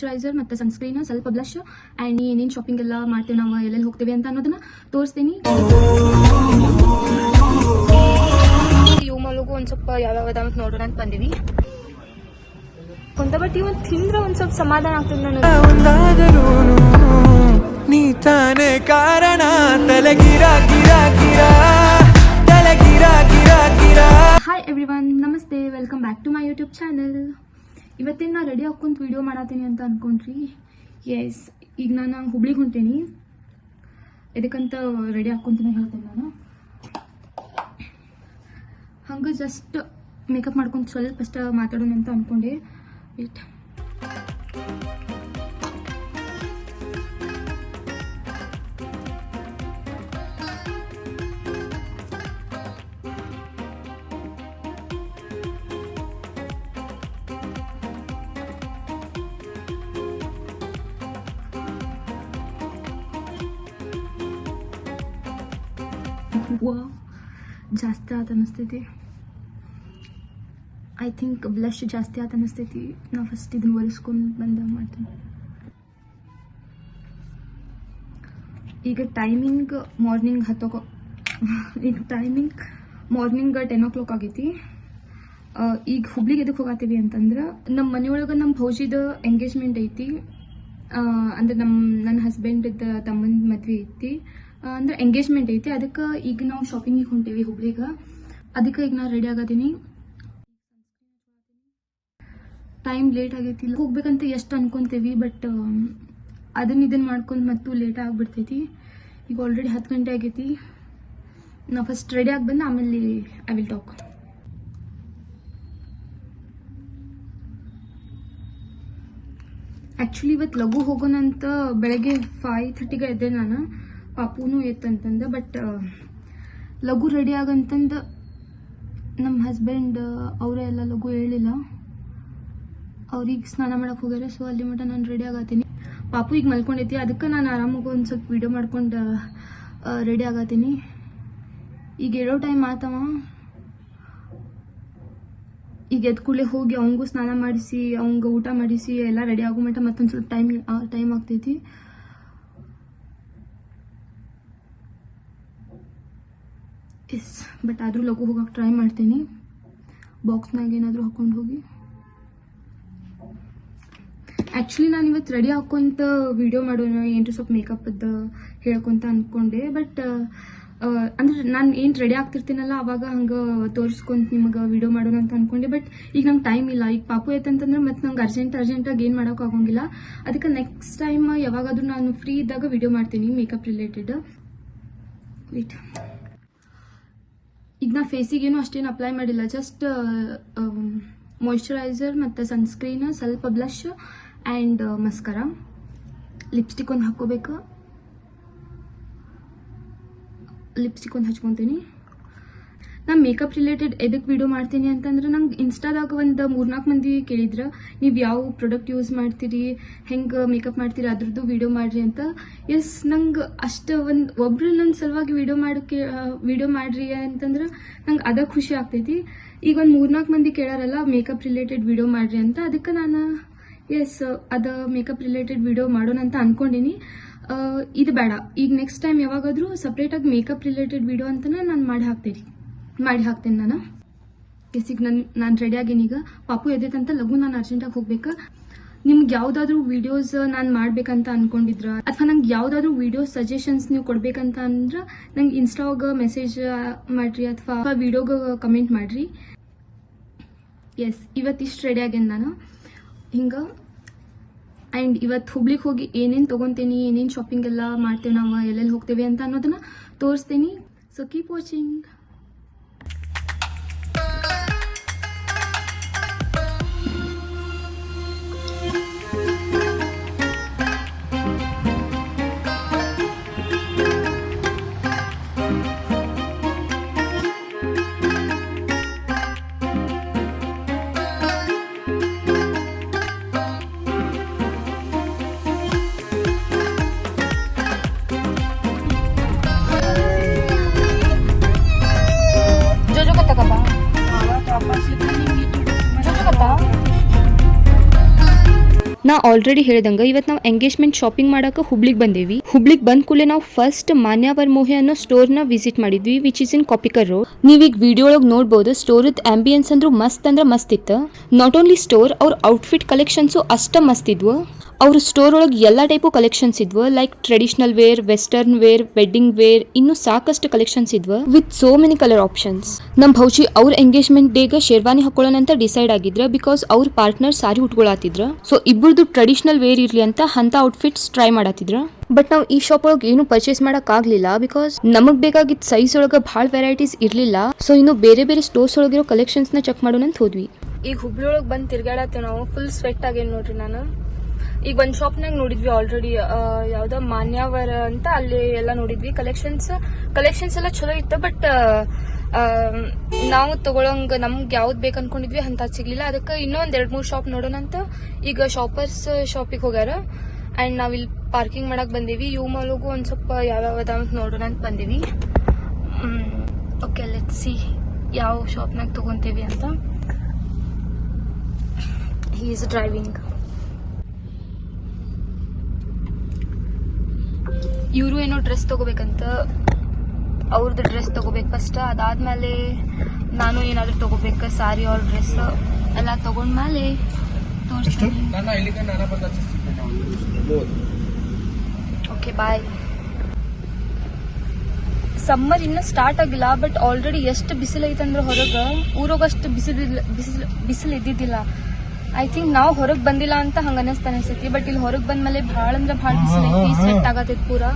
Moisturiser ಮತ್ತು sunscreen, ಸ್ವಲ್ಪ blush and ಏನೇನು ಶಾಪಿಂಗ್ ಎಲ್ಲ ಮಾಡ್ತೀವಿ ನಾವು, ಎಲ್ಲೆಲ್ಲಿ ಹೋಗ್ತೀವಿ ಅಂತ ಅನ್ನೋದನ್ನ ತೋರಿಸ್ತೀನಿ. ಇವು ಮಲಗು ಒಂದು ಸ್ವಲ್ಪ ಯಾವ್ಯಾವ ಅಂತ ನೋಡೋಣ ಅಂತ ಬಂದೀವಿ. ಬಟ್ ಇವತ್ತು ತಿಂದ್ರೆ ಒಂದು ಸ್ವಲ್ಪ ಸಮಾಧಾನ ಆಗ್ತದೆ ನನಗೆ. ನೀ ತಾನೇ ಕಾರಣ. ಹಾಯ್ ಎವ್ರಿವನ್, ನಮಸ್ತೆ, welcome back to my YouTube channel. ಇವತ್ತಿನ ನಾ ರೆಡಿ ಹಾಕ್ಕೊಂತ ವಿಡಿಯೋ ಮಾಡತ್ತೀನಿ ಅಂತ ಅನ್ಕೊಂಡ್ರಿ. ಎಸ್, ಈಗ ನಾನು ಹುಬ್ಳಿಗೆ ಹೊಂಟೇನಿ. ಇದಕ್ಕಂತ ರೆಡಿ ಹಾಕ್ಕೊಂತೀನಿ ಹೇಳ್ತೇನೆ ನಾನು. ಹಂಗೆ ಜಸ್ಟ್ ಮೇಕಪ್ ಮಾಡ್ಕೊಂಡು ಸ್ವಲ್ಪ ಅಷ್ಟ ಮಾತಾಡೋಣ ಅಂತ ಅನ್ಕೊಂಡೆ. ವೇಟ್, ಜಾಸ್ತಿ ಆತ ಅನಿಸ್ತೈತಿ. ಐ ಥಿಂಕ್ ಬ್ಲಷ್ ಜಾಸ್ತಿ ಆತ ಅನಿಸ್ತೈತಿ. ನಾ ಫಸ್ಟ್ ಇದನ್ನ ಒರೆಸ್ಕೊಂಡು ಬಂದಾಗ ಮಾಡ್ತೀನಿ. ಈಗ ಟೈಮಿಂಗ್ ಮಾರ್ನಿಂಗ್ 10 o'clock ಆಗೈತಿ. ಈಗ ಹುಬ್ಳಿಗೆ ಎದಕ್ಕೆ ಹೋಗತ್ತೀವಿ ಅಂತಂದ್ರೆ ನಮ್ಮ ಮನೆಯೊಳಗೆ ನಮ್ಮ ಭೌಜಿದ ಎಂಗೇಜ್ಮೆಂಟ್ ಐತಿ. ಅಂದ್ರೆ ನನ್ನ ಹಸ್ಬೆಂಡ್ ತಮ್ಮನ ಮದ್ವೆ ಐತಿ, ಅಂದ್ರೆ ಎಂಗೇಜ್ಮೆಂಟ್ ಐತಿ. ಅದಕ್ಕೆ ಈಗ ನಾವು ಶಾಪಿಂಗಿಗೆ ಹೊಂಟೇವಿ ಹುಬ್ಳಿಗೆ. ಅದಕ್ಕೆ ಈಗ ನಾನು ರೆಡಿ ಆಗತ್ತೀನಿ. ಟೈಮ್ ಲೇಟ್ ಆಗೈತಿ, ಹೋಗ್ಬೇಕಂತ ಎಷ್ಟು ಅನ್ಕೊಂತೇವಿ, ಬಟ್ ಇದನ್ನ ಮಾಡ್ಕೊಂಡು ಮತ್ತು ಲೇಟ್ ಆಗಿಬಿಡ್ತೈತಿ. ಈಗ ಆಲ್ರೆಡಿ 10 ಗಂಟೆ ಆಗೈತಿ. ನಾ ಫಸ್ಟ್ ರೆಡಿ ಆಗಿ ಬಂದು ಆಮೇಲೆ ಐ ವಿಲ್ ಟಾಕ್. ಆ್ಯಕ್ಚುಲಿ ಇವತ್ತು ಲಘು ಹೋಗೋಣ ಅಂತ ಬೆಳಗ್ಗೆ 5:30ಗೆ ಎದ್ದೆ ನಾನು. ಪಾಪುನೂ ಎತ್ತಂತಂದ, ಬಟ್ ಲಘು ರೆಡಿ ಆಗಂತಂದು ನಮ್ಮ ಹಸ್ಬೆಂಡ್ ಅವರೇ ಎಲ್ಲ ಲಘು ಹೇಳಿಲ್ಲ. ಅವ್ರಿಗೆ ಸ್ನಾನ ಮಾಡಕ್ಕೆ ಹೋಗ್ಯಾರ. ಸೊ ಅಲ್ಲಿ ಮಟ್ಟ ನಾನು ರೆಡಿ ಆಗತ್ತೀನಿ. ಪಾಪು ಈಗ ಮಲ್ಕೊಂಡೈತಿ, ಅದಕ್ಕೆ ನಾನು ಆರಾಮಾಗಿ ಒಂದು ಸ್ವಲ್ಪ ವಿಡಿಯೋ ಮಾಡ್ಕೊಂಡು ರೆಡಿ ಆಗತ್ತೀನಿ. ಈಗ ಹೇಳೋ ಟೈಮ್ ಆತವ. ಈಗ ಎದ್ದು ಕೂಡಲೇ ಹೋಗಿ ಅವಂಗೂ ಸ್ನಾನ ಮಾಡಿಸಿ ಅವಂಗ ಊಟ ಮಾಡಿಸಿ ಎಲ್ಲ ರೆಡಿ ಆಗೋ ಮಟ್ಟ ಮತ್ತೊಂದು ಸ್ವಲ್ಪ ಟೈಮ್ ಆಗ್ತೈತಿ. ಎಸ್, ಬಟ್ ಆದರೂ ಲಘು ಹೋಗಕ್ಕೆ ಟ್ರೈ ಮಾಡ್ತೀನಿ. ಬಾಕ್ಸ್ನಾಗ ಏನಾದರೂ ಹಾಕೊಂಡು ಹೋಗಿ. ಆ್ಯಕ್ಚುಲಿ ನಾನು ಇವತ್ತು ರೆಡಿ ಹಾಕ್ಕೊಂತ ವಿಡಿಯೋ ಮಾಡೋಣ, ಏನ್ರಿ ಸ್ವಲ್ಪ ಮೇಕಪ್ಪದ್ದು ಹೇಳ್ಕೊಂತ ಅಂದ್ಕೊಂಡೆ. ಬಟ್ ಅಂದ್ರೆ ನಾನು ಏನು ರೆಡಿ ಆಗ್ತಿರ್ತೀನಲ್ಲ ಅವಾಗ ಹಂಗೆ ತೋರಿಸ್ಕೊಂತ ನಿಮಗೆ ವಿಡಿಯೋ ಮಾಡೋಣ ಅಂತ ಅಂದ್ಕೊಂಡೆ. ಬಟ್ ಈಗ ನಂಗೆ ಟೈಮ್ ಇಲ್ಲ. ಈಗ ಪಾಪು ಐತಂತಂದ್ರೆ ಮತ್ತು ನಂಗೆ ಅರ್ಜೆಂಟಾಗಿ ಏನು ಮಾಡೋಕ್ಕಾಗೋಂಗಿಲ್ಲ. ಅದಕ್ಕೆ ನೆಕ್ಸ್ಟ್ ಟೈಮ್ ಯಾವಾಗಾದ್ರೂ ನಾನು ಫ್ರೀ ಇದ್ದಾಗ ವಿಡಿಯೋ ಮಾಡ್ತೀನಿ ಮೇಕಪ್ ರಿಲೇಟೆಡ್. ವೇಟ್, ಈಗ ನಾ ಫೇಸಿಗೆ ಏನು ಅಷ್ಟೇನು ಅಪ್ಲೈ ಮಾಡಿಲ್ಲ. ಜಸ್ಟ್ ಮಾಯಿಶ್ಚರೈಸರ್ ಮತ್ತು ಸನ್ಸ್ಕ್ರೀನ್, ಸ್ವಲ್ಪ ಬ್ಲಷ್ ಆ್ಯಂಡ್ ಮಸ್ಕರ, ಲಿಪ್ಸ್ಟಿಕ್ ಒಂದು ಹಾಕ್ಕೋಬೇಕು. ಲಿಪ್ಸ್ಟಿಕ್ ಒಂದು ಹಚ್ಕೊತೀನಿ. ನಾನು ಮೇಕಪ್ ರಿಲೇಟೆಡ್ ಎದಕ್ಕೆ ವಿಡಿಯೋ ಮಾಡ್ತೀನಿ ಅಂತಂದ್ರೆ ನಂಗೆ ಇನ್ಸ್ಟಾದಾಗ ಒಂದು 3-4 ಮಂದಿ ಕೇಳಿದ್ರು, ನೀವು ಯಾವ ಪ್ರಾಡಕ್ಟ್ ಯೂಸ್ ಮಾಡ್ತೀರಿ, ಹೆಂಗೆ ಮೇಕಪ್ ಮಾಡ್ತೀರಿ, ಅದ್ರದ್ದು ವಿಡಿಯೋ ಮಾಡಿರಿ ಅಂತ. ಎಸ್, ನಂಗೆ ಅಷ್ಟು ಒಬ್ರು ನನ್ನ ಸಲುವಾಗಿ ವಿಡಿಯೋ ಮಾಡಿರಿ ಅಂತಂದ್ರೆ ನಂಗೆ ಅದ ಖುಷಿ ಆಗ್ತೈತಿ. ಈಗ ಒಂದು 3-4 ಮಂದಿ ಕೇಳಾರಲ್ಲ ಮೇಕಪ್ ರಿಲೇಟೆಡ್ ವಿಡಿಯೋ ಮಾಡಿರಿ ಅಂತ. ಅದಕ್ಕೆ ನಾನು ಮೇಕಪ್ ರಿಲೇಟೆಡ್ ವಿಡಿಯೋ ಮಾಡೋಣ ಅಂತ ಅಂದ್ಕೊಂಡಿನಿ. ಇದು ಬೇಡ, ಈಗ ನೆಕ್ಸ್ಟ್ ಟೈಮ್ ಯಾವಾಗಾದರೂ ಸಪ್ರೇಟಾಗಿ ಮೇಕಪ್ ರಿಲೇಟೆಡ್ ವಿಡಿಯೋ ಅಂತಲೇ ನಾನು ಮಾಡಿ ಹಾಕ್ತೇನೆ ನಾನು. ಎಸ್, ಈಗ ನಾನು ರೆಡಿ ಆಗೇನಿ. ಈಗ ಪಾಪು ಎದ್ದೈತಂತ ಲಘು ನಾನು ಅರ್ಜೆಂಟಾಗಿ ಹೋಗ್ಬೇಕು. ನಿಮ್ಗೆ ಯಾವುದಾದ್ರೂ ವಿಡಿಯೋಸ್ ನಾನು ಮಾಡ್ಬೇಕಂತ ಅನ್ಕೊಂಡಿದ್ರ ಅಥವಾ ನಂಗೆ ಯಾವುದಾದ್ರೂ ವಿಡಿಯೋ ಸಜೆಷನ್ಸ್ ನೀವು ಕೊಡ್ಬೇಕಂತ ಅಂದ್ರೆ ನಂಗೆ ಇನ್ಸ್ಟಾಗ ಮೆಸೇಜ್ ಮಾಡಿರಿ ಅಥವಾ ವಿಡಿಯೋಗೆ ಕಮೆಂಟ್ ಮಾಡಿರಿ. ಎಸ್, ಇವತ್ತಿಷ್ಟು ರೆಡಿ ಆಗೇನಿ ನಾನು ಹಿಂಗೆ. ಆ್ಯಂಡ್ ಇವತ್ತು ಹುಬ್ಳಿಗೆ ಹೋಗಿ ಏನೇನು ತೊಗೊತೀನಿ, ಏನೇನು ಶಾಪಿಂಗ್ ಎಲ್ಲ ಮಾಡ್ತೇವೆ ನಾವು, ಎಲ್ಲೆಲ್ಲಿ ಹೋಗ್ತೇವೆ ಅಂತ ಅನ್ನೋದನ್ನ ತೋರಿಸ್ತೀನಿ. So keep watching. ನಾ ಆಲ್ರೆಡಿ ಹೇಳಿದಂಗ ಇವತ್ತು ನಾವು ಎಂಗೇಜ್ಮೆಂಟ್ ಶಾಪಿಂಗ್ ಮಾಡಕ್ಕೆ ಹುಬ್ಳಿಗೆ ಬಂದೇವಿ. ಹುಬ್ಳಿಗೆ ಬಂದ ಕೂಡಲೇ ನಾವು ಫಸ್ಟ್ ಮಾನ್ಯವರ್ ಮೋಹೆ ಅನ್ನೋ ಸ್ಟೋರ್ ನ ವಿಸಿಟ್ ಮಾಡಿದ್ವಿ, which is in Kapikar road. ನೀವೀಗ ವಿಡಿಯೋ ಒಳಗೆ ನೋಡ್ಬೋದು ಸ್ಟೋರ್ ಆಂಬಿಯನ್ಸ್ ಅಂದ್ರೂ ಮಸ್ತ್ ಅಂದ್ರೆ ಮಸ್ತ್ ಇತ್ತು. ನಾಟ್ ಓನ್ಲಿ ಸ್ಟೋರ್, ಅವ್ರ ಔಟ್ಫಿಟ್ ಕಲೆಕ್ಷನ್ಸು ಅಷ್ಟ ಮಸ್ತ್ ಇದ್ವು. ಅವ್ರ ಸ್ಟೋರ್ ಒಳಗೆ ಎಲ್ಲ ಟೈಪು ಕಲೆಕ್ಷನ್ಸ್ ಇದ್ವು, like traditional wear, western wear, wedding wear, ಇನ್ನು ಸಾಕಷ್ಟು ಕಲೆಕ್ಷನ್ಸ್ ಇದ್ವು with so many colour options. ನಮ್ ಭೌಜಿ ಅವ್ರ ಎಂಗೇಜ್ಮೆಂಟ್ ಡೇಗ ಶೇರ್ವಾನಿ ಹಾಕೊಳ್ಳೋಣ ಅಂತ ಡಿಸೈಡ್ ಆಗಿದ್ರ, ಬಿಕಾಸ್ ಅವ್ರ ಪಾರ್ಟ್ನರ್ ಸಾರಿ ಉಟ್ಕೊಳತಿದ್ರ. ಸೊ ಇಬ್ಬರದು ಟ್ರೆಡಿಷನಲ್ ವೇರ್ ಇರ್ಲಿ ಅಂತ ಔಟ್ಫಿಟ್ಸ್ ಟ್ರೈ ಮಾಡತ್ತಿದ್ರ. ಬಟ್ ನಾವು ಈ ಶಾಪ್ ಒಳಗೆ ಏನು ಪರ್ಚೇಸ್ ಮಾಡಕ್ ಆಗ್ಲಿಲ್ಲ, ಬಿಕಾಸ್ ನಮಗ್ ಬೇಕಾಗಿದ್ದ ಸೈಜ್ ಒಳಗ ಭಾಳ ವೆರೈಟೀಸ್ ಇರ್ಲಿಲ್ಲ. ಸೊ ಇನ್ನು ಬೇರೆ ಬೇರೆ ಸ್ಟೋರ್ಸ್ ಒಳಗಿರೋ ಕಲೆಕ್ಷನ್ಸ್ ನ ಚೆಕ್ ಮಾಡೋಣ ಅಂತ ಹೋದ್ವಿ. ಈಗ ಹುಬ್ಳಿ ಒಳಗೆ ಬಂದು ತಿರ್ಗಾಡತ್ತೆ ನಾವು, ಫುಲ್ ಸ್ವೆಟ್ ಆಗೇನ್ ನೋಡ್ರಿ. ನಾನು ಈಗ ಒಂದ್ ಶಾಪ್ನಾಗ ನೋಡಿದ್ವಿ ಆಲ್ರೆಡಿ, ಯಾವ್ದೋ ಮಾನ್ಯವರ ಅಂತ, ಅಲ್ಲಿ ಎಲ್ಲ ನೋಡಿದ್ವಿ. ಕಲೆಕ್ಷನ್ಸ್ ಎಲ್ಲ ಚಲೋ ಇತ್ತು. ಬಟ್ ನಾವು ತಗೊಳಂಗ ನಮ್ಗೆ ಯಾವ್ದು ಬೇಕು ಅನ್ಕೊಂಡಿದ್ವಿ ಅಂತ ಸಿಗ್ಲಿಲ್ಲ. ಅದಕ್ಕೆ ಇನ್ನೊಂದ್ 2-3 ಶಾಪ್ ನೋಡೋಣ ಅಂತ ಈಗ ಶಾಪಿಗೆ ಹೋಗ್ಯಾರ. ಅಂಡ್ ನಾವಿಲ್ಲಿ ಪಾರ್ಕಿಂಗ್ ಮಾಡಕ್ ಬಂದೀವಿ. ಯು ಮಾಲ್ಗೂ ಒಂದ್ ಸ್ವಲ್ಪ ಯಾವ್ಯಾವ ಅಂತ ನೋಡೋಣ ಅಂತ ಬಂದೀವಿ. ಓಕೆ, ಲೆಟ್ಸ್ ಸಿ ಯಾವ ಶಾಪ್ನಾಗ ತಗೊಂತೀವಿ ಅಂತ. He is driving. ಇವರು ಏನೋ ಡ್ರೆಸ್ ತಗೋಬೇಕಂತ, ಅವ್ರದ್ದು ಡ್ರೆಸ್ ತಗೋಬೇಕು ಫಸ್ಟ್. ಅದಾದ್ಮೇಲೆ ನಾನು ಏನಾದ್ರು ತಗೋಬೇಕು, ಸಾರಿ ಅವ್ರ ಡ್ರೆಸ್ ಎಲ್ಲ ತಗೊಂಡ್ಮೇಲೆ ತೋರಿಸ್ತೀನಿ. ಓಕೆ, ಬಾಯ್. ಸಮ್ಮರ್ ಇನ್ನೂ ಸ್ಟಾರ್ಟ್ ಆಗಿಲ್ಲ, ಬಟ್ ಆಲ್ರೆಡಿ ಎಷ್ಟು ಬಿಸಿಲು ಐತಂದ್ರೆ ಹೊರಗೆ, ಊರಾಗಷ್ಟು ಬಿಸಿಲು ಇದ್ದಿದ್ದಿಲ್ಲ. ಐ ಥಿಂಕ್ ನಾವು ಹೊರಗೆ ಬಂದಿಲ್ಲ ಅಂತ ಹಂಗ ಅನಿಸ್ತೈತಿ. ಬಟ್ ಇಲ್ಲಿ ಹೊರಗೆ ಬಂದ್ಮೇಲೆ ಭಾಳ ಅಂದ್ರೆ ಭಾಳ ಬಿಸಿಲು ಐತಿ, ಸ್ವೆಟ್ ಆಗತೈತಿ ಪೂರಾ.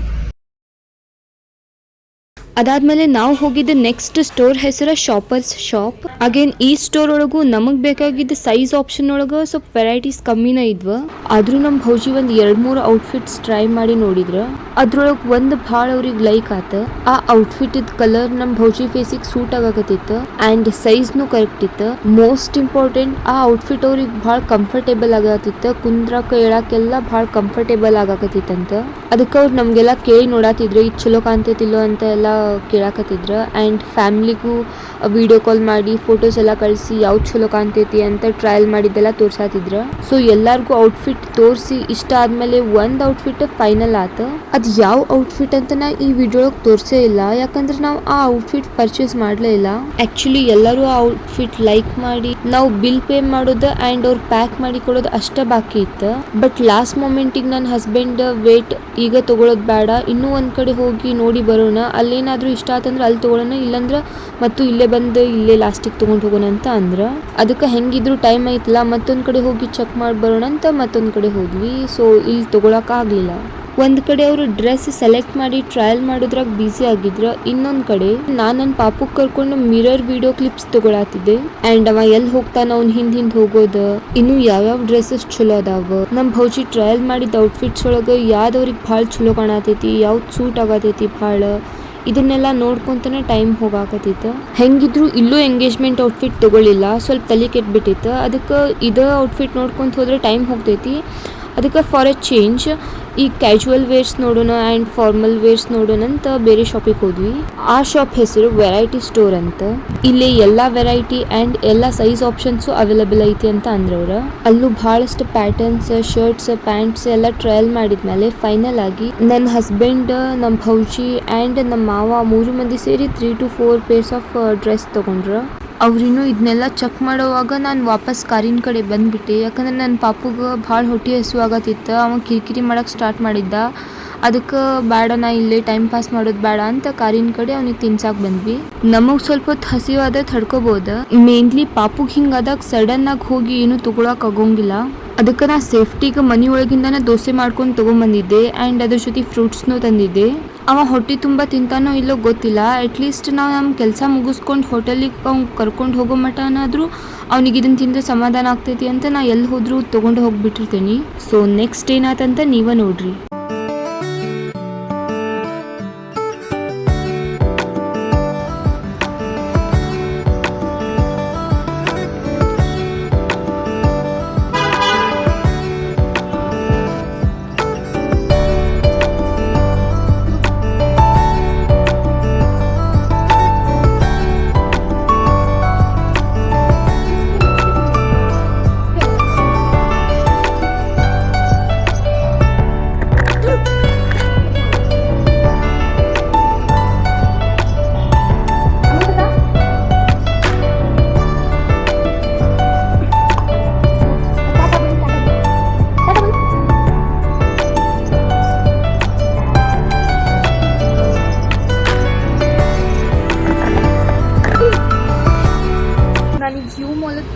ಅದಾದ್ಮೇಲೆ ನಾವು ಹೋಗಿದ್ದ ನೆಕ್ಸ್ಟ್ ಸ್ಟೋರ್ ಹೆಸರು ಶಾಪರ್ಸ್ ಶಾಪ್. ಅಗೇನ್ ಈ ಸ್ಟೋರ್ ಒಳಗು ನಮಗ್ ಬೇಕಾಗಿದ್ದ ಸೈಜ್ ಆಪ್ಷನ್ ಒಳಗ ಸ್ವಲ್ಪ ವೆರೈಟೀಸ್ ಕಮ್ಮಿನ ಇದ್ವ. ಆದ್ರೂ ನಮ್ ಭೌಜಿ ಒಂದ್ 2-3 ಔಟ್ಫಿಟ್ಸ್ ಟ್ರೈ ಮಾಡಿ ನೋಡಿದ್ರ. ಅದ್ರೊಳಗ್ ಒಂದ್ ಭಾಳ ಅವ್ರಿಗೆ ಲೈಕ್ ಆತ. ಆ ಔಟ್ಫಿಟ್ ಇದ್ ಕಲರ್ ನಮ್ ಭೌಜಿ ಫೇಸಿಗೆ ಸೂಟ್ ಆಗಕತ್ತಿತ್ತು ಅಂಡ್ ಸೈಜ್ನು ಕರೆಕ್ಟ್ ಇತ್ತು. ಮೋಸ್ಟ್ ಇಂಪಾರ್ಟೆಂಟ್, ಆ ಔಟ್ಫಿಟ್ ಅವ್ರಿಗೆ ಭಾಳ ಕಂಫರ್ಟೇಬಲ್ ಆಗತ್ತಿತ್ತು. ಕುಂದ್ರಾಕ ಹೇಳಕ್ಕೆಲ್ಲ ಭಾಳ ಕಂಫರ್ಟೇಬಲ್ ಆಗಕತ್ತಿತ್ತಂತ. ಅದಕ್ಕೆ ಅವ್ರು ನಮ್ಗೆಲ್ಲ ಕೇಳಿ ನೋಡಾತಿದ್ರು, ಇದು ಚಲೋ ಕಾಣ್ತೈತಿಲ್ಲೋ ಅಂತ ಎಲ್ಲ ಕೇಳಾಕತ್ತಿದ್ರ. ಆ್ಯಂಡ್ ಫ್ಯಾಮಿಲಿಗೂ ವಿಡಿಯೋ ಕಾಲ್ ಮಾಡಿ ಫೋಟೋಸ್ ಎಲ್ಲ ಕಳಿಸಿ ಯಾವ್ದು ಚಲೋ ಕಾಣ್ತೈತಿ ಅಂತ ಟ್ರಯಲ್ ಮಾಡಿದ್ದೆಲ್ಲ ತೋರ್ಸಾತಿದ್ರ. ಸೊ ಎಲ್ಲಾರ್ಗು ಔಟ್ಫಿಟ್ ತೋರಿಸಿ ಇಷ್ಟ ಆದ್ಮೇಲೆ ಒಂದ್ ಔಟ್ಫಿಟ್ ಫೈನಲ್ ಆತ. ಅದ್ ಯಾವ ಔಟ್ಫಿಟ್ ಅಂತ ನಾ ಈ ವಿಡಿಯೋ ಒಳಗೆ ತೋರ್ಸೇ ಇಲ್ಲ, ಯಾಕಂದ್ರೆ ನಾವು ಆ ಔಟ್ಫಿಟ್ ಪರ್ಚೇಸ್ ಮಾಡ್ಲೇ ಇಲ್ಲ. ಆಕ್ಚುಲಿ ಎಲ್ಲರೂ ಆ ಔಟ್ಫಿಟ್ ಲೈಕ್ ಮಾಡಿ ನಾವು ಬಿಲ್ ಪೇ ಮಾಡೋದು ಆ್ಯಂಡ್ ಅವ್ರು ಪ್ಯಾಕ್ ಮಾಡಿ ಕೊಡೋದು ಅಷ್ಟ ಬಾಕಿ ಇತ್ತು. ಬಟ್ ಲಾಸ್ಟ್ ಮೊಮೆಂಟಿಗೆ ನನ್ನ ಹಸ್ಬೆಂಡ್ ವೇಟ್, ಈಗ ತಗೊಳೋದು ಬೇಡ, ಇನ್ನೂ ಒಂದ್ ಕಡೆ ಹೋಗಿ ನೋಡಿ ಬರೋಣ, ಅಲ್ಲೇನಾದ್ರೂ ಇಷ್ಟ ಆತಂದ್ರೆ ಅಲ್ಲಿ ತಗೊಳ್ಳೋಣ, ಇಲ್ಲಂದ್ರೆ ಮತ್ತು ಇಲ್ಲೇ ಬಂದು ಇಲ್ಲೇ ಲಾಸ್ಟಿಗೆ ತಗೊಂಡು ಹೋಗೋಣ ಅಂತ ಅಂದ್ರ. ಅದಕ್ಕೆ ಹೆಂಗಿದ್ರು ಟೈಮ್ ಐತಲ್ಲ, ಮತ್ತೊಂದ್ ಕಡೆ ಹೋಗಿ ಚೆಕ್ ಮಾಡಿ ಬರೋಣ ಅಂತ ಮತ್ತೊಂದ್ ಕಡೆ ಹೋದ್ವಿ. ಸೊ ಇಲ್ಲಿ ತಗೊಳಕ್ ಆಗ್ಲಿಲ್ಲ. ಒಂದ್ ಕಡೆ ಅವರು ಡ್ರೆಸ್ ಸೆಲೆಕ್ಟ್ ಮಾಡಿ ಟ್ರಯಲ್ ಮಾಡೋದ್ರಾಗ ಬಿಸಿ ಆಗಿದ್ರ, ಇನ್ನೊಂದ್ ಕಡೆ ನಾನ್ ನನ್ನ ಪಾಪುಗ್ ಕರ್ಕೊಂಡು ಮಿರರ್ ವಿಡಿಯೋ ಕ್ಲಿಪ್ಸ್ ತಗೊಳತಿದ್ದೆ. ಅಂಡ್ ಅವ ಎಲ್ಲಿ ಹೋಗ್ತಾನ ಅವ್ನ ಹಿಂದ್ ಹೋಗೋದ, ಇನ್ನು ಯಾವ್ಯಾವ ಡ್ರೆಸ್ಸಸ್ ಚಲೋ ಅದಾವ, ನಮ್ ಭೌಜಿ ಟ್ರಯಲ್ ಮಾಡಿದ ಔಟ್ಫಿಟ್ಸ್ ಒಳಗ ಯಾವ್ದವ್ರಿಗೆ ಭಾಳ ಚಲೋ ಕಾಣತೈತಿ, ಯಾವ್ದು ಸೂಟ್ ಆಗತೈತಿ ಭಾಳ, ಇದನ್ನೆಲ್ಲ ನೋಡ್ಕೊಂತಾನೆ ಟೈಮ್ ಹೋಗಾಕತ್ತಿತ್ತು. ಹೆಂಗಿದ್ರು ಇಲ್ಲೂ ಎಂಗೇಜ್ಮೆಂಟ್ ಔಟ್ಫಿಟ್ ತಗೊಳ್ಳಿಲ್ಲ, ಸ್ವಲ್ಪ ತಲೆ ಕೆಟ್ಬಿಟ್ಟಿತ್ತು. ಅದಕ್ಕೆ ಇದೇ ಔಟ್ಫಿಟ್ ನೋಡ್ಕೊಂತ ಹೋದ್ರೆ ಟೈಮ್ ಹೋಗ್ತೈತಿ. ಅದಕ್ಕೆ ಫಾರ್ ಎ ಚೇಂಜ್ ಈ ಕ್ಯಾಶುವಲ್ ವೇರ್ಸ್ ನೋಡೋಣ ಆ್ಯಂಡ್ ಫಾರ್ಮಲ್ ವೇರ್ಸ್ ನೋಡೋಣ ಅಂತ ಬೇರೆ ಶಾಪಿಗೆ ಹೋದ್ವಿ. ಆ ಶಾಪ್ ಹೆಸರು ವೆರೈಟಿ ಸ್ಟೋರ್ ಅಂತ. ಇಲ್ಲಿ ಎಲ್ಲ ವೆರೈಟಿ ಆ್ಯಂಡ್ ಎಲ್ಲ ಸೈಜ್ ಆಪ್ಷನ್ಸು ಅವೈಲಬಲ್ ಐತಿ ಅಂತ ಅಂದ್ರವ್ರ. ಅಲ್ಲೂ ಬಹಳಷ್ಟು ಪ್ಯಾಟರ್ನ್ಸ್, ಶರ್ಟ್ಸ್, ಪ್ಯಾಂಟ್ಸ್ ಎಲ್ಲ ಟ್ರಯಲ್ ಮಾಡಿದ್ಮೇಲೆ ಫೈನಲ್ ಆಗಿ ನನ್ನ ಹಸ್ಬೆಂಡ್, ನಮ್ಮ ಭೌಜಿ ಆ್ಯಂಡ್ ನಮ್ಮ ಮಾವ 3 ಮಂದಿ ಸೇರಿ 3 to 4 ಪೇರ್ಸ್ ಆಫ್ ಡ್ರೆಸ್ ತಗೊಂಡ್ರ. ಅವ್ರಿನ್ನೂ ಇದನ್ನೆಲ್ಲ ಚೆಕ್ ಮಾಡೋವಾಗ ನಾನು ವಾಪಸ್ ಕಾರಿನ ಕಡೆ ಬಂದ್ಬಿಟ್ಟೆ, ಯಾಕಂದ್ರೆ ನನ್ನ ಪಾಪುಗೆ ಭಾಳ ಹೊಟ್ಟೆ ಹಸುವಾಗತ್ತಿತ್ತು. ಅವ ಕಿರಿಕಿರಿ ಮಾಡಕ್ಕೆ ಸ್ಟಾರ್ಟ್ ಮಾಡಿದ್ದ. ಅದಕ್ಕೆ ಬೇಡ, ನಾ ಇಲ್ಲೇ ಟೈಮ್ ಪಾಸ್ ಮಾಡೋದು ಬೇಡ ಅಂತ ಕಾರಿನ ಕಡೆ ಅವ್ನಿಗೆ ತಿನ್ಸಾಕ್ ಬಂದ್ವಿ. ನಮಗೆ ಸ್ವಲ್ಪ ಹೊತ್ತು ಹಸಿವಾದ ತಡ್ಕೋಬಹುದು. ಮೇನ್ಲಿ ಪಾಪುಗೆ ಹಿಂಗಾದಾಗ ಸಡನ್ ಆಗಿ ಹೋಗಿ ಏನು ತಗೊಳಕ್ ಆಗೋಂಗಿಲ್ಲ. ಅದಕ್ಕೆ ನಾ ಸೇಫ್ಟಿಗೆ ಮನಿ ಒಳಗಿಂದಾನೆ ದೋಸೆ ಮಾಡ್ಕೊಂಡು ತೊಗೊಂಬಂದಿದ್ದೆ ಆ್ಯಂಡ್ ಅದ್ರ ಜೊತೆ ಫ್ರೂಟ್ಸ್ನೂ ತಂದಿದ್ದೆ. ಅವ ಹೊಟ್ಟೆ ತುಂಬ ತಿಂತಾನೋ ಇಲ್ಲೋ ಗೊತ್ತಿಲ್ಲ. ಅಟ್ಲೀಸ್ಟ್ ನಾವು ನಮ್ಮ ಕೆಲಸ ಮುಗಿಸ್ಕೊಂಡು ಹೋಟೆಲಿಗೆ ಅವ್ನು ಕರ್ಕೊಂಡು ಹೋಗೋ ಮಟನಾದರೂ ಅವ್ನಿಗೆ ಇದನ್ನು ತಿಂದರೆ ಸಮಾಧಾನ ಆಗ್ತೈತಿ ಅಂತ ನಾ ಎಲ್ಲಿ ಹೋದ್ರೂ ತೊಗೊಂಡು ಹೋಗ್ಬಿಟ್ಟಿರ್ತೀನಿ. ಸೊ ನೆಕ್ಸ್ಟ್ ಏನಾತಂತ ನೀವೇ ನೋಡ್ರಿ.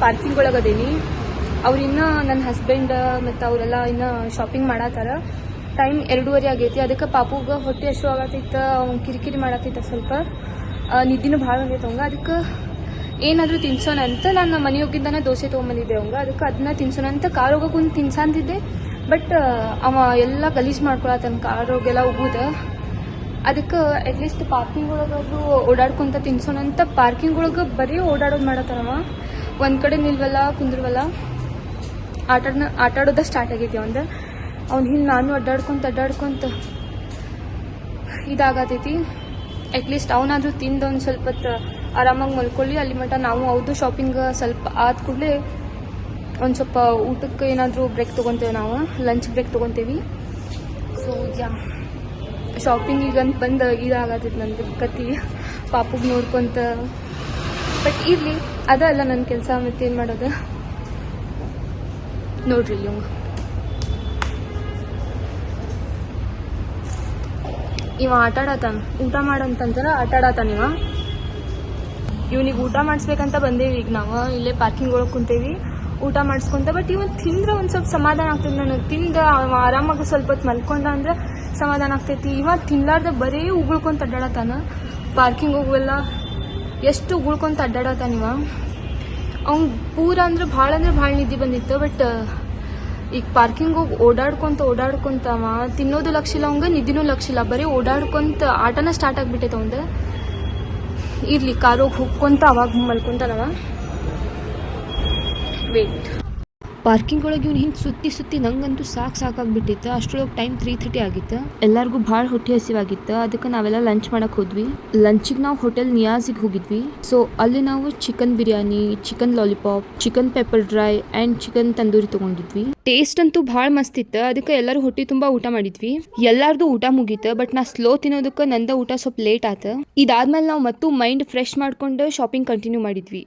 ಪಾರ್ಕಿಂಗ್ ಒಳಗೆ ಅದೇನಿ. ಅವ್ರು ಇನ್ನೂ ನನ್ನ ಹಸ್ಬೆಂಡ್ ಮತ್ತು ಅವರೆಲ್ಲ ಇನ್ನೂ ಶಾಪಿಂಗ್ ಮಾಡತ್ತಾರ. ಟೈಮ್ 2:30 ಆಗೈತಿ. ಅದಕ್ಕೆ ಪಾಪುಗೆ ಹೊಟ್ಟೆ ಹಸು ಆಗತ್ತೈತೆ, ಅವ್ನು ಕಿರಿಕಿರಿ ಮಾಡತ್ತೈತೆ, ಸ್ವಲ್ಪ ನಿದ್ದಿನೂ ಭಾಳ ಆಗೈತೆ ಅವಂಗೆ. ಅದಕ್ಕೆ ಏನಾದರೂ ತಿನ್ಸೋಣ ಅಂತ ನಾನು ಮನೆ ಹೋಗಿದ್ದಾನೆ ದೋಸೆ ತೊಗೊಂಬಂದಿದ್ದೆ ಅವಂಗೆ. ಅದಕ್ಕೆ ಅದನ್ನ ತಿನ್ಸೋಣ ಅಂತ ಕಾರ್ ಹೋಗೋಕೆ ಒಂದು ತಿನ್ಸಂತಿದ್ದೆ. ಬಟ್ ಅವ ಎಲ್ಲ ಗಲೀಜು ಮಾಡ್ಕೊಳತ್ತಾನ, ಕಾರ್ ಹೋಗೆಲ್ಲ ಹೋಗುದ. ಅದಕ್ಕೆ ಅಟ್ಲೀಸ್ಟ್ ಪಾರ್ಕಿಂಗ್ ಒಳಗಾದ್ರೂ ಓಡಾಡ್ಕೊಂತ ತಿನ್ಸೋಣ ಅಂತ ಪಾರ್ಕಿಂಗ್ ಒಳಗೆ ಬರೀ ಓಡಾಡೋದು ಮಾಡತ್ತಾನವ. ಒಂದು ಕಡೆ ನಿಲ್ವಲ್ಲ, ಕುಂದ್ರವಲ್ಲ, ಆಟಾಡೋದ ಸ್ಟಾರ್ಟ್ ಆಗೈತಿ ಅವಂದು. ಅವ್ನು ಹಿಂಗೆ ನಾನು ಅಡ್ಡಾಡ್ಕೊಂತ ಇದಾಗತೈತಿ. ಅಟ್ಲೀಸ್ಟ್ ಅವನಾದ್ರೂ ತಿಂದು ಒಂದು ಸ್ವಲ್ಪ ಹೊತ್ತು ಆರಾಮಾಗಿ ಮಲ್ಕೊಳ್ಳಿ. ಅಲ್ಲಿ ಮಟ್ಟ ನಾವು ಅವ್ದು ಶಾಪಿಂಗ್ ಸ್ವಲ್ಪ ಆದ ಕೂಡಲೇ ಒಂದು ಸ್ವಲ್ಪ ಊಟಕ್ಕೆ ಏನಾದರೂ ಬ್ರೇಕ್ ತೊಗೊತೇವೆ, ನಾವು ಲಂಚ್ ಬ್ರೇಕ್ ತೊಗೊತೇವಿ. ಸೊ ಯಾ ಶಾಪಿಂಗ್ ಈಗಂತ ಬಂದು ಇದಾಗತೈತಿ ನಂದು ಕತಿ, ಪಾಪುಗೆ ನೋಡ್ಕೊಂತ. ಬಟ್ ಇರಲಿ, ಅದಲ್ಲ ನನ್ನ ಕೆಲಸ, ಮತ್ತೇನು ಮಾಡೋದು ನೋಡ್ರಿ. ಇಲ್ಲಿ ಇವ ಆಟಾಡತಾನ, ಊಟ ಮಾಡಂತಂತಾರ ಆಟಾಡತಾನ ಇವ. ಇವನಿಗೆ ಊಟ ಮಾಡಿಸ್ಬೇಕಂತ ಬಂದೇವಿ ಈಗ ನಾವು. ಇಲ್ಲೇ ಪಾರ್ಕಿಂಗ್ ಒಳಗೆ ಕುಂತೇವಿ ಊಟ ಮಾಡಿಸ್ಕೊಂತ. ಬಟ್ ಇವನು ತಿಂದ್ರೆ ಒಂದು ಸ್ವಲ್ಪ ಸಮಾಧಾನ ಆಗ್ತೈತಿ ನನಗೆ. ತಿಂದು ಆರಾಮಾಗಿ ಸ್ವಲ್ಪ ಹೊತ್ತು ಮಲ್ಕೊಂಡ ಅಂದ್ರೆ ಸಮಾಧಾನ ಆಗ್ತೈತಿ. ಇವ ತಿನ್ಲಾರ್ದ ಬರೀ ಉಗುಳ್ಕೊಂತ ಅಡ್ಡಾಡತಾನ. ಪಾರ್ಕಿಂಗ್ ಹೋಗುವಲ್ಲ ಎಷ್ಟು ಉಗುಳ್ಕೊಂತ ಅಡ್ಡಾಡತಾನ ಇವ. ಅವ್ನು ಪೂರ ಅಂದ್ರೆ ಭಾಳ ನಿದ್ದೆ ಬಂದಿತ್ತು. ಬಟ್ ಈಗ ಪಾರ್ಕಿಂಗ್ ಹೋಗಿ ಓಡಾಡ್ಕೊಂತ ಅವ ತಿನ್ನೋದು ಲಕ್ಷ ಇಲ್ಲ, ಅವಂಗ ನಿದ್ದಿನೂ ಲಕ್ಷ ಇಲ್ಲ, ಬರೀ ಓಡಾಡ್ಕೊಂತ ಆಟನ ಸ್ಟಾರ್ಟ್ ಆಗಿಬಿಟ್ಟೈತೆ ಅವಂದು. ಇರ್ಲಿ, ಕಾರೋಗಿ ಹೋಗ್ಕೊಂತ ಅವಾಗ ಮಲ್ಕೊಂತಾನವ. ವೇಟ್ ಪಾರ್ಕಿಂಗ್ ಒಳಗೆ ಇವ್ನು ಹಿಂಗೆ ಸುತ್ತಿ ನಂಗಂತೂ ಸಾಕಾಗ್ಬಿಟ್ಟಿತ್ತು. ಅಷ್ಟರೊಳಗೆ ಟೈಮ್ 3:30 ಆಗಿತ್ತು. ಎಲ್ಲರಿಗೂ ಭಾಳ ಹೊಟ್ಟೆ ಹಸಿವಾಗಿತ್ತು. ಅದಕ್ಕೆ ನಾವೆಲ್ಲ ಲಂಚ್ ಮಾಡಕ್ಕೆ ಹೋದ್ವಿ. ಲಂಚಿಗೆ ನಾವು ಹೋಟೆಲ್ ನಿಯಾಜಿಗೆ ಹೋಗಿದ್ವಿ. ಸೊ ಅಲ್ಲಿ ನಾವು chicken biryani, chicken lollipop, chicken pepper dry and chicken tandoori ತೊಗೊಂಡಿದ್ವಿ. ಟೇಸ್ಟ್ ಅಂತೂ ಭಾಳ ಮಸ್ತ್ ಇತ್ತು. ಅದಕ್ಕೆ ಎಲ್ಲರೂ ಹೊಟ್ಟೆ ತುಂಬ ಊಟ ಮಾಡಿದ್ವಿ. ಎಲ್ಲಾರ್ದು ಊಟ ಮುಗೀತು. ಬಟ್ ನಾ ಸ್ಲೋ ತಿನ್ನೋದಕ್ಕೆ ನಂದ ಊಟ ಸ್ವಲ್ಪ ಲೇಟ್ ಆಯ್ತು. ಇದಾದ್ಮೇಲೆ ನಾವು ಮತ್ತು ಮೈಂಡ್ ಫ್ರೆಶ್ ಮಾಡ್ಕೊಂಡು ಶಾಪಿಂಗ್ ಕಂಟಿನ್ಯೂ ಮಾಡಿದ್ವಿ.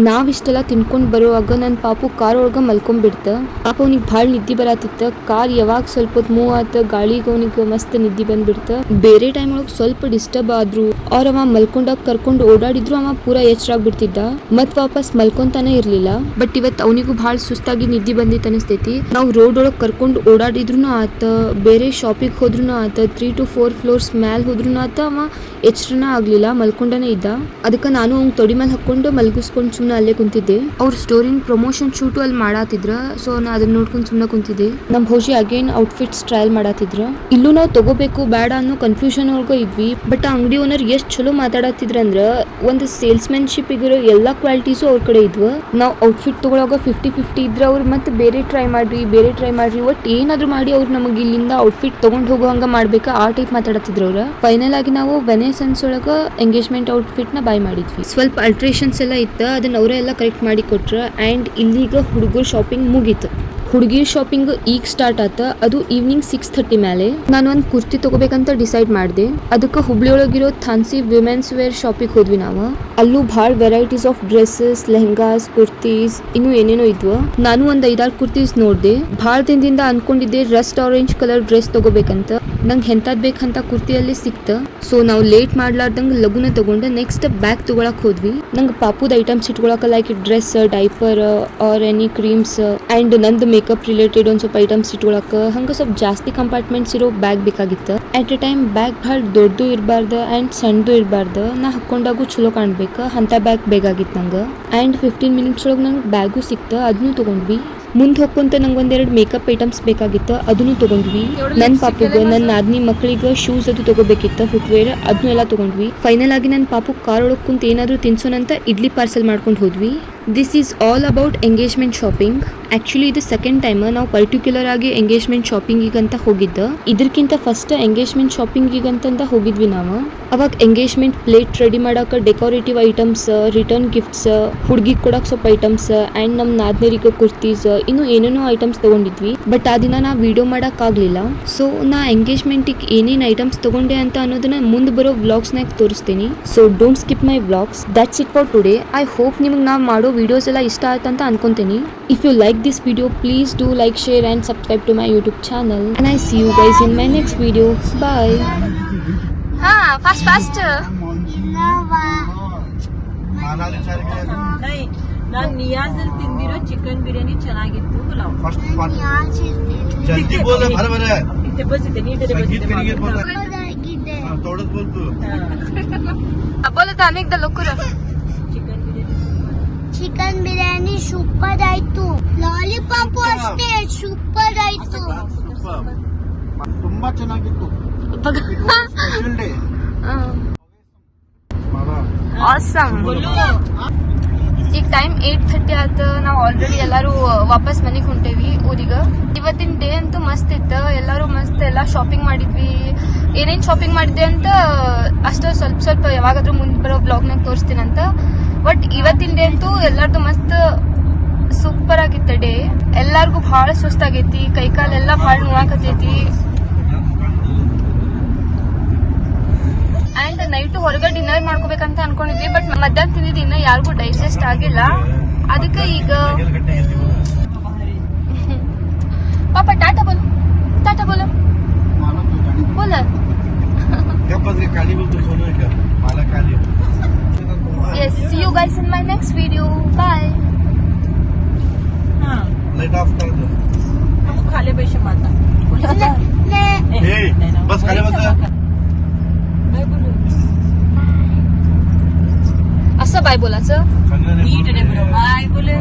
ನಾವಿಷ್ಟೆಲ್ಲ ತಿನ್ಕೊಂಡು ಬರುವಾಗ ನನ್ನ ಪಾಪು ಕಾರ್ ಒಳಗೆ ಮಲ್ಕೊಂಡ್ಬಿಡ್ತ. ಪಾಪ ಅವ್ನಿಗೆ ಭಾಳ ನಿದ್ದೆ ಬರತ್ತಿತ್ತು. ಕಾರ್ ಯಾವಾಗ ಸ್ವಲ್ಪ ಹೊತ್ತು ಮೂವ್ ಆತ, ಗಾಳಿಗೆ ಅವ್ನಿಗೆ ಮಸ್ತ್ ನಿದ್ದೆ ಬಂದ್ಬಿಡ್ತ. ಬೇರೆ ಟೈಮ್ ಒಳಗೆ ಸ್ವಲ್ಪ ಡಿಸ್ಟರ್ಬ್ ಆದ್ರು ಅವ್ರ ಅವ ಮಲ್ಕೊಂಡಾಗ ಕರ್ಕೊಂಡು ಓಡಾಡಿದ್ರು ಅವ ಪೂರಾ ಎಚ್ಚರಾಗ್ಬಿಡ್ತಿದ್ದ, ಮತ್ ವಾಪಸ್ ಮಲ್ಕೊಂತಾನೆ ಇರ್ಲಿಲ್ಲ. ಬಟ್ ಇವತ್ತು ಅವನಿಗೂ ಭಾಳ ಸುಸ್ತಾಗಿ ನಿದ್ದೆ ಬಂದಿತ್ತು ಅನಿಸ್ತೈತಿ. ನಾವು ರೋಡ್ ಒಳಗೆ ಕರ್ಕೊಂಡು ಓಡಾಡಿದ್ರು ಆತ, ಬೇರೆ ಶಾಪಿಗೆ ಹೋದ್ರು ಆತ, 3 to 4 ಫ್ಲೋರ್ಸ್ ಮ್ಯಾಲ್ ಹೋದ್ರು ಆತ, ಅವ ಎಚ್ಚರನ ಆಗ್ಲಿಲ್ಲ, ಮಲ್ಕೊಂಡಾನೆ ಇದ್ದ. ಅದಕ್ಕೆ ನಾನು ಅವ್ನ ತೊಡಿ ಮೇಲೆ ಹಾಕೊಂಡು ಮಲ್ಗಿಸ್ಕೊಂಡು ಸುಮ್ಮನೆ ಅಲ್ಲೇ ಕುಂತಿದ್ದೆ. ಅವ್ರ ಸ್ಟೋರಿನ ಪ್ರಮೋಷನ್ ಶೂಟು ಅಲ್ಲಿ ಮಾಡಾತಿದ್ರ. ಸೊ ನಾ ಅದನ್ನ ನೋಡ್ಕೊಂಡು ಸುಮ್ಮನೆ ಕುಂತಿದ್ದೆ. ನಮ್ ಭೋಜಿ ಅಗೇನ್ ಔಟ್ಫಿಟ್ಸ್ ಟ್ರಯಲ್ ಮಾಡಾತಿದ್ರ. ಇಲ್ಲೂ ನಾವು ತಗೋಬೇಕು ಬೇಡ ಅನ್ನೋ ಕನ್ಫ್ಯೂಷನ್ ಒಳಗ ಇದ್ವಿ. ಬಟ್ ಆ ಅಂಗಡಿ ಓನರ್ ಎಷ್ಟ್ ಚಲೋ ಮಾತಾಡತಿದ್ರ ಅಂದ್ರ ಒಂದು ಸೇಲ್ಸ್ಮನ್ಶಿಪ್ ಇರೋ ಎಲ್ಲಾ ಕ್ವಾಲಿಟೀಸು ಅವ್ರ ಕಡೆ ಇದ್ವು. ನಾವು ಔಟ್ಫಿಟ್ ತಗೊಳಾಗ 50-50 ಇದ್ರ ಅವ್ರು ಮತ್ತೆ ಬೇರೆ ಟ್ರೈ ಮಾಡ್ರಿ ಒಟ್ ಏನಾದ್ರು ಮಾಡಿ ಅವ್ರು ನಮಗೆ ಇಲ್ಲಿಂದ ಔಟ್ಫಿಟ್ ತಗೊಂಡ್ ಹೋಗೋ ಹಂಗ ಮಾಡ್ಬೇಕಾ ಆ ಟೈಪ್ ಮಾತಾಡತಿದ್ರು ಅವ್ರ. ಫೈನಲ್ ಆಗಿ ನಾವು ವೆನೆಸನ್ಸ್ ಒಳಗ ಎಂಗೇಜ್ಮೆಂಟ್ ಔಟ್ಫಿಟ್ ನ ಬೈ ಮಾಡಿದ್ವಿ. ಸ್ವಲ್ಪ ಅಲ್ಟ್ರೇಷನ್ಸ್ ಎಲ್ಲ ಇತ್ತು, ಅದನ್ನ ಅವರೇ ಎಲ್ಲ ಕರೆಕ್ಟ್ ಮಾಡಿ ಕೊಟ್ರ. ಅಂಡ್ ಇಲ್ಲಿಗ ಹುಡುಗರು ಶಾಪಿಂಗ್ ಮುಗೀತು. ಹುಡುಗಿರ್ ಶಾಪಿಂಗ್ ಈಗ ಸ್ಟಾರ್ಟ್ ಆತ, ಅದು ಈವ್ನಿಂಗ್ 6:30 ಮೇಲೆ. ನಾನು ಒಂದು ಕುರ್ತಿ ತಗೋಬೇಕಂತ ಡಿಸೈಡ್ ಮಾಡಿದೆ. ಅದಕ್ಕೆ ಹುಬ್ಳಿ ಒಳಗಿರೋ ಥಾನ್ಸಿ ವಿಮೆನ್ಸ್ ವೇರ್ ಶಾಪಿಗೆ ಹೋದ್ವಿ ನಾವು. ಅಲ್ಲೂ ಭಾಳ varieties of dresses, lehengas, kurtis ಇನ್ನು ಏನೇನೋ ಇದ್ವು. ನಾನು ಒಂದು 5-6 ಕುರ್ತೀಸ್ ನೋಡಿದೆ. ಭಾಳ ದಿನದಿಂದ ಅನ್ಕೊಂಡಿದ್ದೆ ರಸ್ಟ್ ಆರೆಂಜ್ ಕಲರ್ ಡ್ರೆಸ್ ತಗೋಬೇಕಂತ. ನಂಗೆ ಎಂಥದ್ದು ಬೇಕಂತ ಕುರ್ತಿಯಲ್ಲಿ ಸಿಕ್ತು. ಸೊ ನಾವು ಲೇಟ್ ಮಾಡ್ಲಾರ್ದಂಗೆ ಲಗುನ ತಗೊಂಡು ನೆಕ್ಸ್ಟ್ ಬ್ಯಾಗ್ ತೊಗೊಳಕ್ ಹೋದ್ವಿ. ನಂಗೆ ಪಾಪುದ ಐಟಮ್ಸ್ ಇಟ್ಕೊಳಕ like dress, diaper or any creams and ನಂದು ಮೇಕಪ್ ರಿಲೇಟೆಡ್ ಒಂದು ಸ್ವಲ್ಪ ಐಟಮ್ಸ್ ಇಟ್ಕೊಳಕ್ಕೆ ಹಂಗೆ ಸ್ವಲ್ಪ ಜಾಸ್ತಿ ಕಂಪಾರ್ಟ್ಮೆಂಟ್ಸ್ ಇರೋ ಬ್ಯಾಗ್ ಬೇಕಾಗಿತ್ತು. ಅಟ್ ಎ ಟೈಮ್ ಬ್ಯಾಗ್ ಭಾಳ ದೊಡ್ಡದು ಇರಬಾರ್ದು ಆ್ಯಂಡ್ ಸಣ್ಣದು ಇರಬಾರ್ದು. ನಾ ಹಾಕೊಂಡಾಗೂ ಚಲೋ ಕಾಣ್ಬೇಕು ಅಂಥ ಬ್ಯಾಗ್ ಬೇಕಾಗಿತ್ತು ನಂಗೆ. ಆ್ಯಂಡ್ 15 ಮಿನಿಟ್ಸ್ ಒಳಗೆ ನಂಗೆ ಬ್ಯಾಗು ಸಿಕ್ತು, ಅದನ್ನು ತೊಗೊಂಡ್ವಿ. ಮುಂದೆ ಹೋಗ್ಕೊಂತ ನಂಗೆ ಒಂದೆರಡು ಮೇಕಪ್ ಐಟಮ್ಸ್ ಬೇಕಾಗಿತ್ತು, ಅದನ್ನು ತೊಗೊಂಡ್ವಿ. ನನ್ನ ಪಾಪುಗೆ, ನನ್ನ ನಾದ್ನಿ ಮಕ್ಕಳಿಗೆ ಶೂಸ್ ಅದು ತೊಗೋಬೇಕಿತ್ತು, ಫುಟ್ವೇರ್ ಅದನ್ನು ಎಲ್ಲ ತೊಗೊಂಡ್ವಿ. ಫೈನಲ್ ಆಗಿ ನನ್ನ ಪಾಪು ಕಾರ್ ಒಳಗೆ ಕುಂತ ಏನಾದರೂ ತಿನ್ಸೋನಂತ ಇಡ್ಲಿ ಪಾರ್ಸೆಲ್ ಮಾಡ್ಕೊಂಡು ಹೋದ್ವಿ. This is all about engagement shopping. Actually ಇದು ಸೆಕೆಂಡ್ ಟೈಮ್ ನಾವು ಪರ್ಟಿಕ್ಯುಲರ್ ಆಗಿ ಎಂಗೇಜ್ಮೆಂಟ್ ಶಾಪಿಂಗಿಗಂತ ಹೋಗಿದ್ದು. ಇದಕ್ಕಿಂತ ಫಸ್ಟ್ ಎಂಗೇಜ್ಮೆಂಟ್ ಶಾಪಿಂಗಿಗಂತಂದ ಹೋಗಿದ್ವಿ ನಾವು. ಅವಾಗ ಎಂಗೇಜ್ಮೆಂಟ್ ಪ್ಲೇಟ್ ರೆಡಿ ಮಾಡೋಕೆ ಡೆಕೋರೇಟಿವ್ ಐಟಮ್ಸ್, ರಿಟರ್ನ್ ಗಿಫ್ಟ್ಸ್, ಹುಡುಗಿಗೆ ಕೊಡೋಕೆ ಸ್ವಲ್ಪ ಐಟಮ್ಸ್ ಆ್ಯಂಡ್ ನಮ್ಮ ನಾದ್ನೇರಿಗೆ ಕುರ್ತೀಸ್, ಇನ್ನು ಏನೇನೋ ಐಟಮ್ಸ್ ತೊಗೊಂಡಿದ್ವಿ. ಬಟ್ ಆ ದಿನ ನಾ ವಿಡಿಯೋ ಮಾಡೋಕ್ಕಾಗಲಿಲ್ಲ. ಸೊ ನಾ ಎಂಗೇಜ್ಮೆಂಟಿಗೆ ಏನೇನು ಐಟಮ್ಸ್ ತೊಗೊಂಡೆ ಅಂತ ಅನ್ನೋದನ್ನ ಮುಂದೆ ಬರೋ ವ್ಲಾಗ್ಸ್ನಾಗ ತೋರಿಸ್ತೀನಿ. So don't skip my vlogs. That's it for today. I hope ನಿಮಗೆ ನಾವು ಮಾಡೋ ವಿಡಿಯೋಸ್ ಎಲ್ಲ ಇಷ್ಟ ಆಯ್ತು ಅಂತ ಅನ್ಕೊಂತೀನಿ. If you like this video, please do like, share and subscribe to my YouTube channel, and I see you guys in my next video. Bye. Fast ನಾನು ನಿಯಾಜ್ ಅಲ್ಲಿ ತಿಂದಿರೋ ಚಿಕನ್ ಬಿರಿಯಾನಿ ಚೆನ್ನಾಗಿತ್ತು. जल्दी बोलो भर भर इथे बस इथे नीट इथे बस इथे थोडंच बोलतो बोलत अनेकदा लवकर. ಚಿಕನ್ ಬಿರಿಯಾನಿ ಸೂಪರ್ ಆಯ್ತು. ಲಾಲಿಪಾಪ್ ಅಷ್ಟೇ ಸೂಪರ್ ಆಯ್ತು. ತುಂಬಾ ಚೆನ್ನಾಗಿತ್ತು. Special day. ಆಸಮ್. ಈಗ ಟೈಮ್ 8:30 ಆಯ್ತು. ನಾವು ಆಲ್ರೆಡಿ ಎಲ್ಲರೂ ವಾಪಸ್ ಮನೆಗೆ ಹೊಂಟೇವಿ ಊರಿಗೆ. ಇವತ್ತಿನ ಡೇ ಅಂತೂ ಮಸ್ತ್ ಇತ್ತು. ಎಲ್ಲರೂ ಮಸ್ತ್ ಎಲ್ಲ ಶಾಪಿಂಗ್ ಮಾಡಿದ್ವಿ. ಏನೇನು ಶಾಪಿಂಗ್ ಮಾಡಿದ್ದೆ ಅಂತ ಅಷ್ಟು ಸ್ವಲ್ಪ ಯಾವಾಗಾದ್ರೂ ಮುಂದೆ ಬರೋ ಬ್ಲಾಗ್ನಾಗ ತೋರಿಸ್ತೀನಂತ. ಬಟ್ ಇವತ್ತಿನ ಡೇ ಅಂತೂ ಎಲ್ಲರದು ಮಸ್ತ್ ಸೂಪರ್ ಆಗಿತ್ತು ಡೇ. ಎಲ್ಲರಿಗೂ ಭಾಳ ಸುಸ್ತಾಗೈತಿ, ಕೈಕಾಲೆಲ್ಲ ಭಾಳ ನೋವಾಕತೈತಿ. ಆ್ಯಂಡ್ ನೈಟು ಹೊರಗೆ ಡಿನ್ನರ್ ಮಾಡ್ಕೋಬೇಕಂತ ಅನ್ಕೊಂಡಿದ್ವಿ. ಬಟ್ ಮಧ್ಯಾಹ್ನ ತಿಂದಿದ್ದು ಇನ್ನೂ ಯಾರಿಗೂ ಡೈಜೆಸ್ಟ್ ಆಗಿಲ್ಲ. ಅದಕ್ಕೆ ಈಗ ಪಾಪ ಟಾಟಾ ಬೋಲು ಬೋಲ. Yes, see you guys in my next video. Bye. Light off कर दो. हम खाले पैसे मारता. बस खाली बता. बाय बोलो. असं बाय बोलायचं. नीट रे बोलो बाय बोले.